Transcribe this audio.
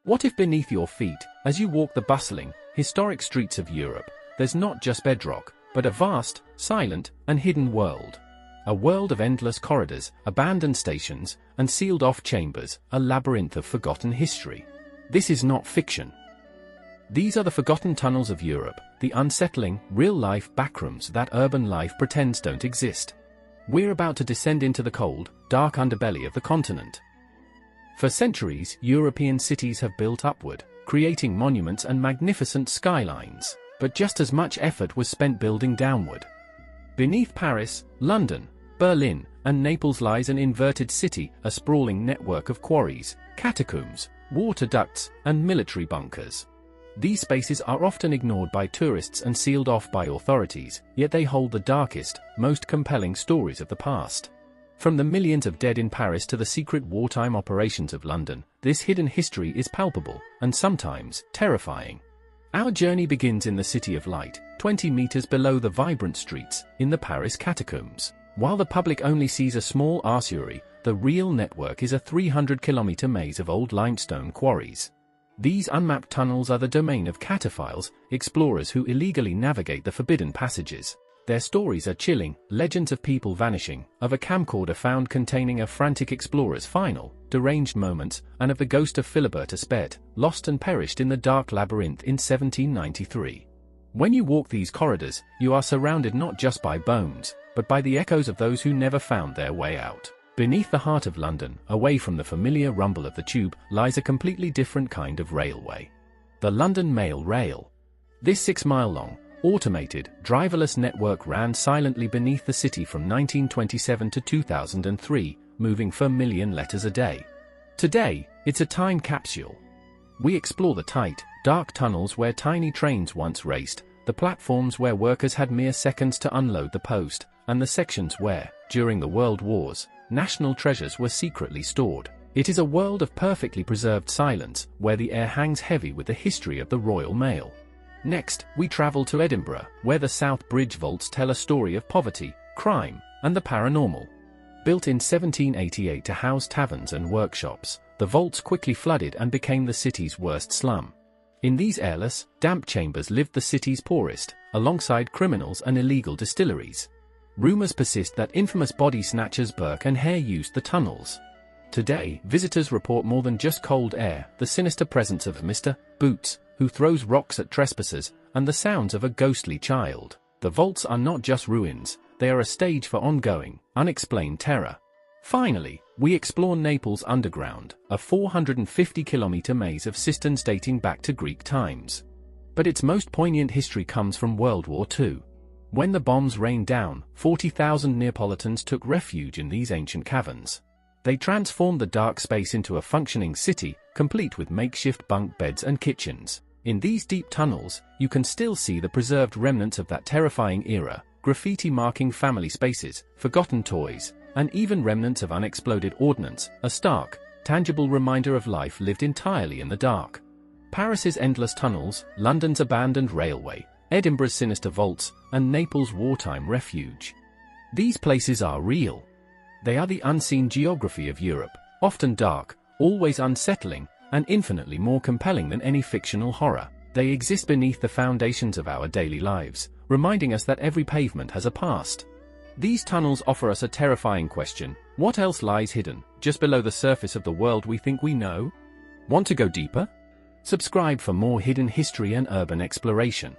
What if beneath your feet, as you walk the bustling, historic streets of Europe, there's not just bedrock, but a vast, silent, and hidden world? A world of endless corridors, abandoned stations, and sealed-off chambers, a labyrinth of forgotten history. This is not fiction. These are the forgotten tunnels of Europe, the unsettling, real-life backrooms that urban life pretends don't exist. We're about to descend into the cold, dark underbelly of the continent. For centuries, European cities have built upward, creating monuments and magnificent skylines, but just as much effort was spent building downward. Beneath Paris, London, Berlin, and Naples lies an inverted city, a sprawling network of quarries, catacombs, water ducts, and military bunkers. These spaces are often ignored by tourists and sealed off by authorities, yet they hold the darkest, most compelling stories of the past. From the millions of dead in Paris to the secret wartime operations of London, this hidden history is palpable, and sometimes terrifying. Our journey begins in the City of Light, 20 meters below the vibrant streets, in the Paris catacombs. While the public only sees a small ossuary, the real network is a 300-kilometer maze of old limestone quarries. These unmapped tunnels are the domain of cataphiles, explorers who illegally navigate the forbidden passages. Their stories are chilling, legends of people vanishing, of a camcorder found containing a frantic explorer's final, deranged moments, and of the ghost of Philibert Aspet, lost and perished in the dark labyrinth in 1793. When you walk these corridors, you are surrounded not just by bones, but by the echoes of those who never found their way out. Beneath the heart of London, away from the familiar rumble of the tube, lies a completely different kind of railway. The London Mail Rail. This 6-mile-long, automated, driverless network ran silently beneath the city from 1927 to 2003, moving 4 million letters a day. Today, it's a time capsule. We explore the tight, dark tunnels where tiny trains once raced, the platforms where workers had mere seconds to unload the post, and the sections where, during the World Wars, national treasures were secretly stored. It is a world of perfectly preserved silence, where the air hangs heavy with the history of the Royal Mail. Next, we travel to Edinburgh, where the South Bridge vaults tell a story of poverty, crime, and the paranormal. Built in 1788 to house taverns and workshops, the vaults quickly flooded and became the city's worst slum. In these airless, damp chambers lived the city's poorest, alongside criminals and illegal distilleries. Rumors persist that infamous body snatchers Burke and Hare used the tunnels. Today, visitors report more than just cold air, the sinister presence of Mr. Boots, who throws rocks at trespassers, and the sounds of a ghostly child. The vaults are not just ruins, they are a stage for ongoing, unexplained terror. Finally, we explore Naples underground, a 450-kilometer maze of cisterns dating back to Greek times. But its most poignant history comes from World War II. When the bombs rained down, 40,000 Neapolitans took refuge in these ancient caverns. They transformed the dark space into a functioning city, complete with makeshift bunk beds and kitchens. In these deep tunnels, you can still see the preserved remnants of that terrifying era, graffiti marking family spaces, forgotten toys, and even remnants of unexploded ordnance, a stark, tangible reminder of life lived entirely in the dark. Paris's endless tunnels, London's abandoned railway, Edinburgh's sinister vaults, and Naples' wartime refuge. These places are real. They are the unseen geography of Europe, often dark, always unsettling, and infinitely more compelling than any fictional horror. They exist beneath the foundations of our daily lives, reminding us that every pavement has a past. These tunnels offer us a terrifying question: what else lies hidden, just below the surface of the world we think we know? Want to go deeper? Subscribe for more hidden history and urban exploration.